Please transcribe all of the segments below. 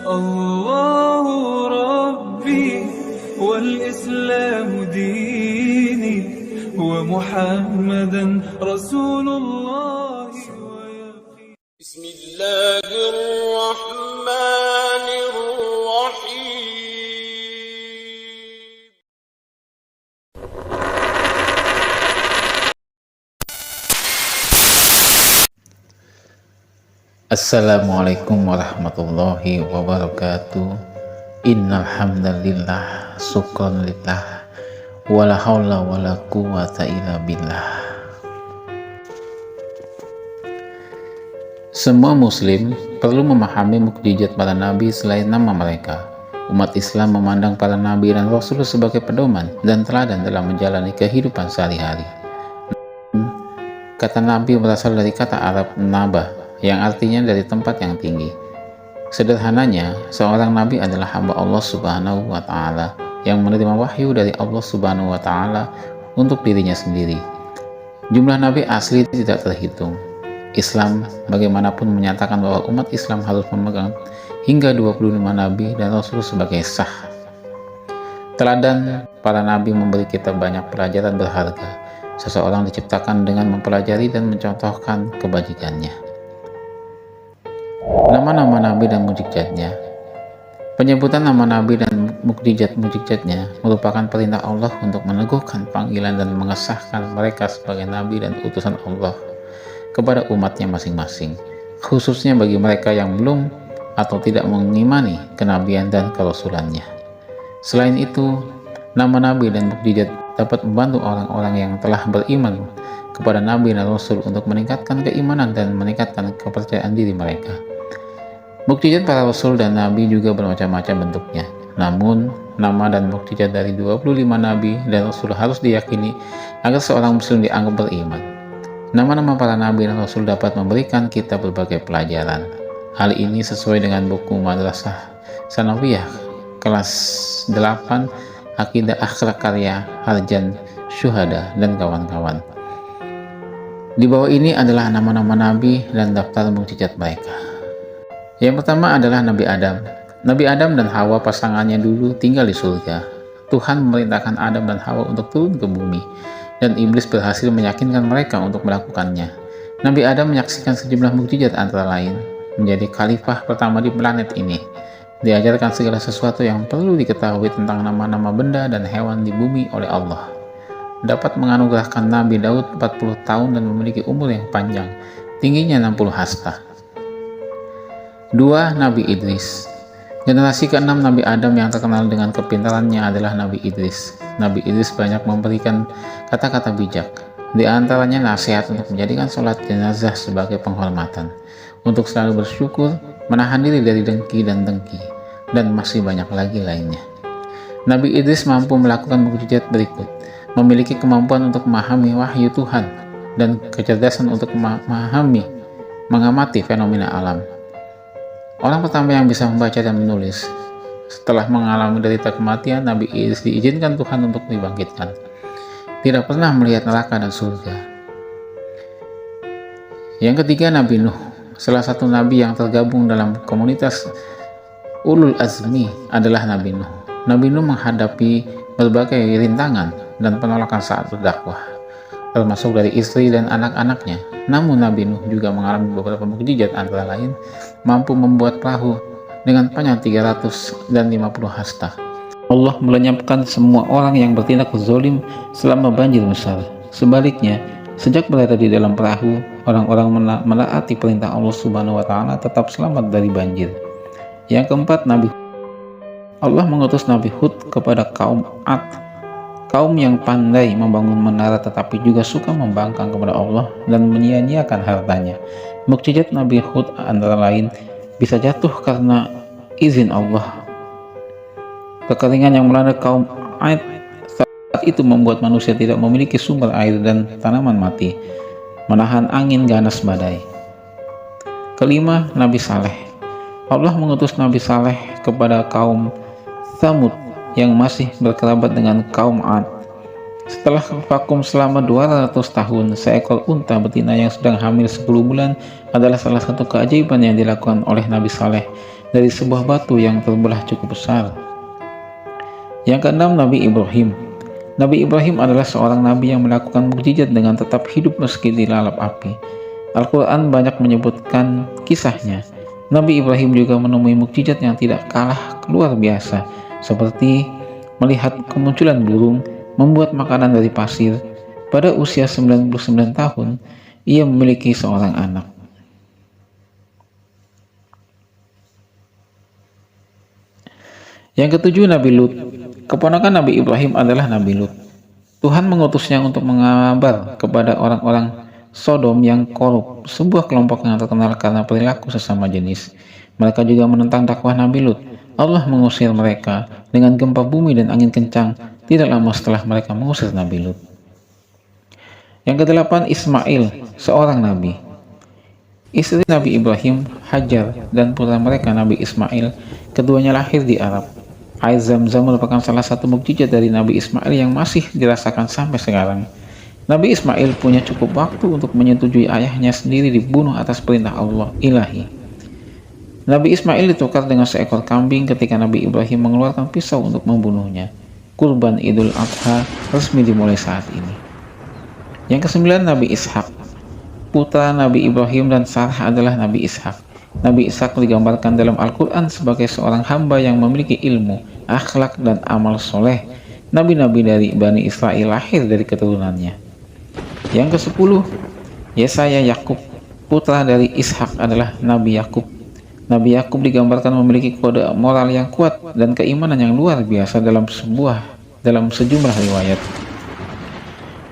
الله ربي والإسلام ديني ومحمدا رسول الله بسم الله الرحمن الرحيم. Assalamualaikum warahmatullahi wabarakatuh. Innal hamdalillah, syukran lillah, wala haula wala quwata illa billah. Semua muslim perlu memahami mukjizat para nabi selain nama mereka. Umat Islam memandang para nabi dan rasul sebagai pedoman dan teladan dalam menjalani kehidupan sehari-hari. Kata nabi berasal dari kata Arab nabah, yang artinya dari tempat yang tinggi. Sederhananya, seorang nabi adalah hamba Allah Subhanahu wa Ta'ala yang menerima wahyu dari Allah Subhanahu wa Ta'ala untuk dirinya sendiri. Jumlah nabi asli tidak terhitung. Islam bagaimanapun menyatakan bahwa umat Islam harus memegang hingga 25 nabi dan rasul sebagai sah. Teladan para nabi memberi kita banyak pelajaran berharga. Seseorang diciptakan dengan mempelajari dan mencontohkan kebajikannya. Nama-nama nabi dan mukjizatnya. Penyebutan nama nabi dan mukjizat-mukjizatnya merupakan perintah Allah untuk meneguhkan panggilan dan mengesahkan mereka sebagai nabi dan utusan Allah kepada umatnya masing-masing, khususnya bagi mereka yang belum atau tidak mengimani kenabian dan kerasulannya. Selain itu, nama nabi dan mukjizat dapat membantu orang-orang yang telah beriman kepada nabi dan rasul untuk meningkatkan keimanan dan meningkatkan kepercayaan diri mereka. Mukjizat para rasul dan nabi juga bermacam-macam bentuknya. Namun, nama dan mukjizat dari 25 nabi dan rasul harus diyakini agar seorang muslim dianggap beriman. Nama-nama para nabi dan rasul dapat memberikan kita berbagai pelajaran. Hal ini sesuai dengan buku Madrasah Sanawiyah kelas 8 Akidah Akhlak karya Harjan Syuhada dan kawan-kawan. Di bawah ini adalah nama-nama nabi dan daftar mukjizat mereka. Yang pertama adalah Nabi Adam. Nabi Adam dan Hawa pasangannya dulu tinggal di surga. Tuhan memerintahkan Adam dan Hawa untuk turun ke bumi, dan iblis berhasil meyakinkan mereka untuk melakukannya. Nabi Adam menyaksikan sejumlah mukjizat antara lain menjadi khalifah pertama di planet ini. Diajarkan segala sesuatu yang perlu diketahui tentang nama-nama benda dan hewan di bumi oleh Allah. Dapat menganugerahkan Nabi Daud 40 tahun dan memiliki umur yang panjang, tingginya 60 hasta. 2. Nabi Idris. Generasi ke-6 Nabi Adam yang terkenal dengan kepintarannya adalah Nabi Idris. Nabi Idris banyak memberikan kata-kata bijak. Di antaranya nasihat untuk menjadikan sholat jenazah sebagai penghormatan, untuk selalu bersyukur, menahan diri dari dengki dan dengki, dan masih banyak lagi lainnya. Nabi Idris mampu melakukan mukjizat berikut: memiliki kemampuan untuk memahami wahyu Tuhan dan kecerdasan untuk mengamati fenomena alam. Orang pertama yang bisa membaca dan menulis. Setelah mengalami derita kematian, Nabi Idris diizinkan Tuhan untuk dibangkitkan. Tidak pernah melihat neraka dan surga. Yang ketiga, Nabi Nuh. Salah satu nabi yang tergabung dalam komunitas Ulul Azmi adalah Nabi Nuh. Nabi Nuh menghadapi berbagai rintangan dan penolakan saat berdakwah, termasuk dari istri dan anak-anaknya. Namun Nabi Nuh juga mengalami beberapa mukjizat, antara lain mampu membuat perahu dengan panjang 350 hasta. Allah melenyapkan semua orang yang bertindak zalim selama banjir besar. Sebaliknya, sejak berada di dalam perahu, orang-orang menaati perintah Allah Subhanahu wa Ta'ala tetap selamat dari banjir. Yang keempat, Nabi Hud. Allah mengutus Nabi Hud kepada kaum Ad, kaum yang pandai membangun menara tetapi juga suka membangkang kepada Allah dan menyia-nyiakan hartanya. Mukjizat Nabi Hud antara lain bisa jatuh karena izin Allah. Kekeringan yang melanda kaum Ad saat itu membuat manusia tidak memiliki sumber air dan tanaman mati, menahan angin ganas badai. Kelima, Nabi Saleh. Allah mengutus Nabi Saleh kepada kaum Tsamud yang masih berkerabat dengan kaum Ad. Setelah vakum selama 200 tahun, seekor unta betina yang sedang hamil 10 bulan adalah salah satu keajaiban yang dilakukan oleh Nabi Saleh dari sebuah batu yang terbelah cukup besar. Yang keenam, Nabi Ibrahim. Nabi Ibrahim adalah seorang nabi yang melakukan mukjizat dengan tetap hidup meski dilalap api. Al-Quran banyak menyebutkan kisahnya. Nabi Ibrahim juga menemui mukjizat yang tidak kalah luar biasa, seperti melihat kemunculan burung, membuat makanan dari pasir. Pada usia 99 tahun, ia memiliki seorang anak. Yang ketujuh, Nabi Lut. Keponakan Nabi Ibrahim adalah Nabi Lut. Tuhan mengutusnya untuk mengabar kepada orang-orang Sodom yang korup, sebuah kelompok yang terkenal karena perilaku sesama jenis. Mereka juga menentang dakwah Nabi Lut. Allah mengusir mereka dengan gempa bumi dan angin kencang tidak lama setelah mereka mengusir Nabi Lut. Yang kedelapan, Ismail, seorang nabi. Istri Nabi Ibrahim, Hajar, dan putra mereka Nabi Ismail, keduanya lahir di Arab. Air Zam-Zam merupakan salah satu mukjizat dari Nabi Ismail yang masih dirasakan sampai sekarang. Nabi Ismail punya cukup waktu untuk menyetujui ayahnya sendiri dibunuh atas perintah Allah ilahi. Nabi Ismail ditukar dengan seekor kambing ketika Nabi Ibrahim mengeluarkan pisau untuk membunuhnya. Kurban Idul Adha resmi dimulai saat ini. Yang kesembilan, Nabi Ishak. Putra Nabi Ibrahim dan Sarah adalah Nabi Ishak. Nabi Ishak digambarkan dalam Al-Quran sebagai seorang hamba yang memiliki ilmu, akhlak, dan amal soleh. Nabi-nabi dari Bani Israel lahir dari keturunannya. Yang ke-10, Yesaya Yakub. Putra dari Ishak adalah Nabi Yakub. Nabi Yakub digambarkan memiliki kode moral yang kuat dan keimanan yang luar biasa dalam sejumlah riwayat.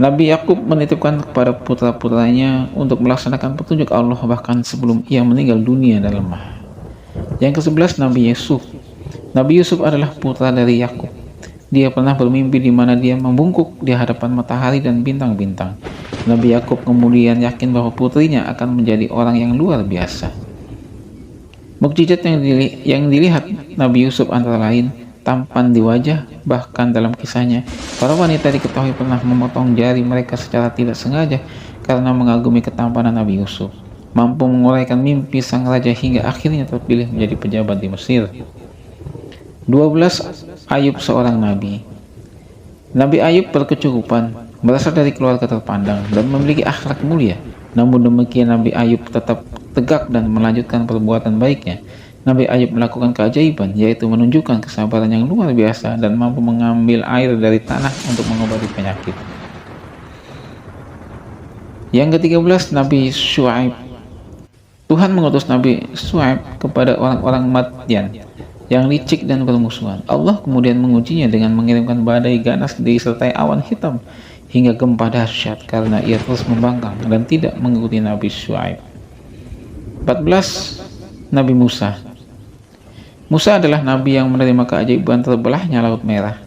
Nabi Yakub menitipkan kepada putra-putranya untuk melaksanakan petunjuk Allah bahkan sebelum ia meninggal dunia dan lemah. Yang ke-11, Nabi Yusuf. Nabi Yusuf adalah putra dari Yakub. Dia pernah bermimpi di mana dia membungkuk di hadapan matahari dan bintang-bintang. Nabi Yakub kemudian yakin bahwa putrinya akan menjadi orang yang luar biasa. Mukjizat yang dilihat Nabi Yusuf antara lain tampan di wajah, bahkan dalam kisahnya para wanita diketahui pernah memotong jari mereka secara tidak sengaja karena mengagumi ketampanan Nabi Yusuf. Mampu menguraikan mimpi sang raja hingga akhirnya terpilih menjadi pejabat di Mesir. 12. Ayub, seorang nabi. Nabi Ayub berkecukupan, berasal dari keluarga terpandang dan memiliki akhlak mulia. Namun demikian Nabi Ayub tetap tegak dan melanjutkan perbuatan baiknya. Nabi Ayub melakukan keajaiban, yaitu menunjukkan kesabaran yang luar biasa dan mampu mengambil air dari tanah untuk mengobati penyakit. Yang ke-13, Nabi Syuaib. Tuhan mengutus Nabi Syuaib kepada orang-orang Madyan yang licik dan bermusuhan. Allah kemudian mengujinya dengan mengirimkan badai ganas disertai awan hitam hingga gempa dahsyat karena ia terus membangkang dan tidak mengikuti Nabi Syuaib. 14. Nabi Musa. Musa adalah nabi yang menerima keajaiban terbelahnya Laut Merah.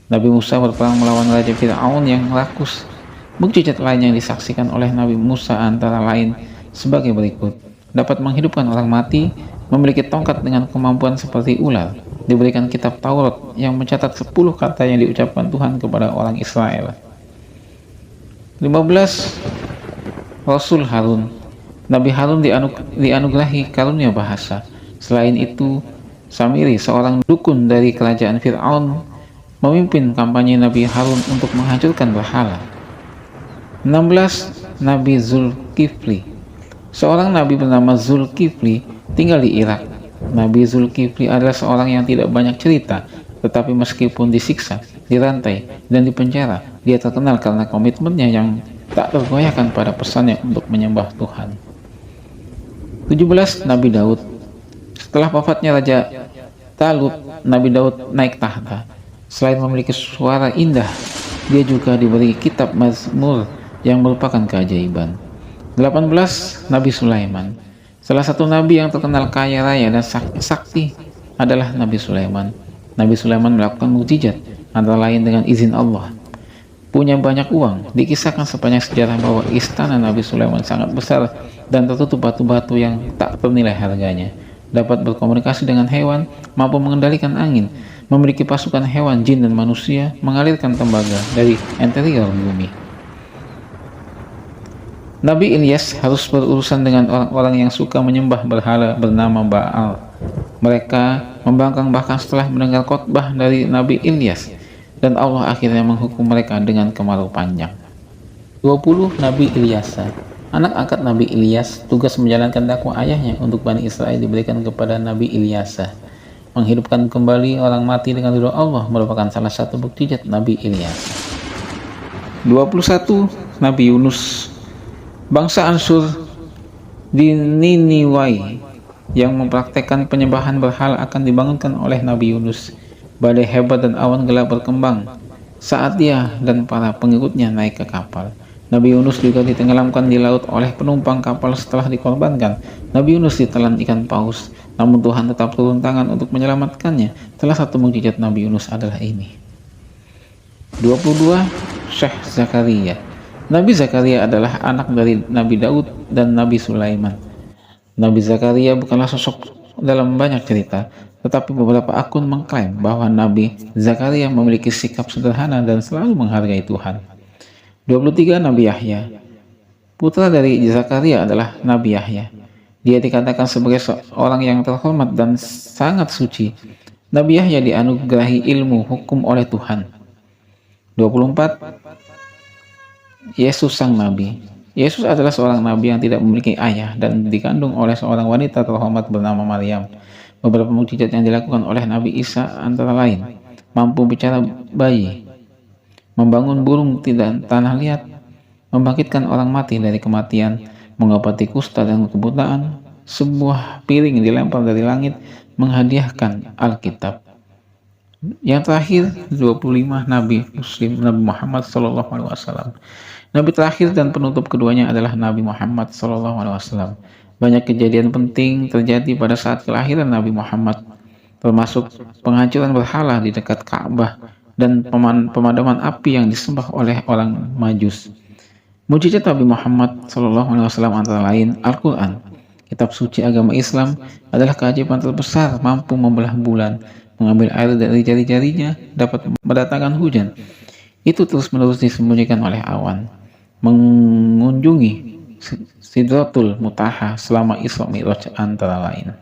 Nabi Musa berperang melawan Raja Fir'aun yang rakus. Mukjizat lain yang disaksikan oleh Nabi Musa antara lain sebagai berikut. Dapat menghidupkan orang mati, memiliki tongkat dengan kemampuan seperti ular, diberikan kitab Taurat yang mencatat 10 kata yang diucapkan Tuhan kepada orang Israel. 15. Rasul Harun. Nabi Harun dianugerahi karunia bahasa. Selain itu, Samiri, seorang dukun dari kerajaan Fir'aun, memimpin kampanye Nabi Harun untuk menghancurkan berhala. 16. Nabi Zulkifli. Seorang nabi bernama Zulkifli tinggal di Irak. Nabi Zulkifli adalah seorang yang tidak banyak cerita, tetapi meskipun disiksa, dirantai, dan dipenjara, dia terkenal karena komitmennya yang tak tergoyahkan pada pesannya untuk menyembah Tuhan. 17. Nabi Daud. Setelah wafatnya Raja Talut, Nabi Daud naik tahta. Selain memiliki suara indah, dia juga diberi kitab Mazmur yang merupakan keajaiban. 18. Nabi Sulaiman. Salah satu nabi yang terkenal kaya raya dan sakti adalah Nabi Sulaiman. Nabi Sulaiman melakukan mukjizat, antara lain dengan izin Allah. Punya banyak uang, dikisahkan sepanjang sejarah bahwa istana Nabi Sulaiman sangat besar dan tertutup batu-batu yang tak ternilai harganya. Dapat berkomunikasi dengan hewan, mampu mengendalikan angin, memiliki pasukan hewan, jin, dan manusia, mengalirkan tembaga dari interior bumi. Nabi Ilyas harus berurusan dengan orang-orang yang suka menyembah berhala bernama Baal. Mereka membangkang bahkan setelah mendengar khotbah dari Nabi Ilyas, dan Allah akhirnya menghukum mereka dengan kemarau panjang. 20. Nabi Ilyasa. Anak angkat Nabi Ilyas, tugas menjalankan dakwah ayahnya untuk Bani Israel diberikan kepada Nabi Ilyasa. Menghidupkan kembali orang mati dengan ridho Allah merupakan salah satu mukjizat Nabi Ilyas. 21. Nabi Yunus. Bangsa Ansur di Niniwai yang mempraktekkan penyembahan berhala akan dibangunkan oleh Nabi Yunus. Badai hebat dan awan gelap berkembang saat dia dan para pengikutnya naik ke kapal. Nabi Yunus juga ditenggelamkan di laut oleh penumpang kapal setelah dikorbankan. Nabi Yunus ditelan ikan paus, namun Tuhan tetap turun tangan untuk menyelamatkannya. Salah satu mukjizat Nabi Yunus adalah ini. 22. Syekh Zakaria. Nabi Zakaria adalah anak dari Nabi Daud dan Nabi Sulaiman. Nabi Zakaria bukanlah sosok dalam banyak cerita, tetapi beberapa akun mengklaim bahwa Nabi Zakaria memiliki sikap sederhana dan selalu menghargai Tuhan. 23. Nabi Yahya. Putra dari Zakaria adalah Nabi Yahya. Dia dikatakan sebagai seorang yang terhormat dan sangat suci. Nabi Yahya dianugerahi ilmu hukum oleh Tuhan. 24. Yesus sang Nabi. Yesus adalah seorang nabi yang tidak memiliki ayah dan dikandung oleh seorang wanita terhormat bernama Maryam. Beberapa mukjizat yang dilakukan oleh Nabi Isa antara lain mampu bicara bayi, membangun burung tidak tanah liat, membangkitkan orang mati dari kematian, mengobati kusta dan kebutaan, sebuah piring dilempar dari langit, menghadiahkan Alkitab. Yang terakhir 25. Nabi Muslim Nabi Muhammad SAW. Nabi terakhir dan penutup keduanya adalah Nabi Muhammad SAW. Banyak kejadian penting terjadi pada saat kelahiran Nabi Muhammad, termasuk penghancuran berhala di dekat Ka'bah dan pemadaman api yang disembah oleh orang Majus. Mukjizat Nabi Muhammad SAW antara lain Al-Quran, kitab suci agama Islam, adalah keajaiban terbesar, mampu membelah bulan, mengambil air dari jari-jarinya, dapat mendatangkan hujan. Itu terus-menerus disembunyikan oleh awan, mengunjungi Sidratul Muntaha selama Isra Mi'raj antara lain.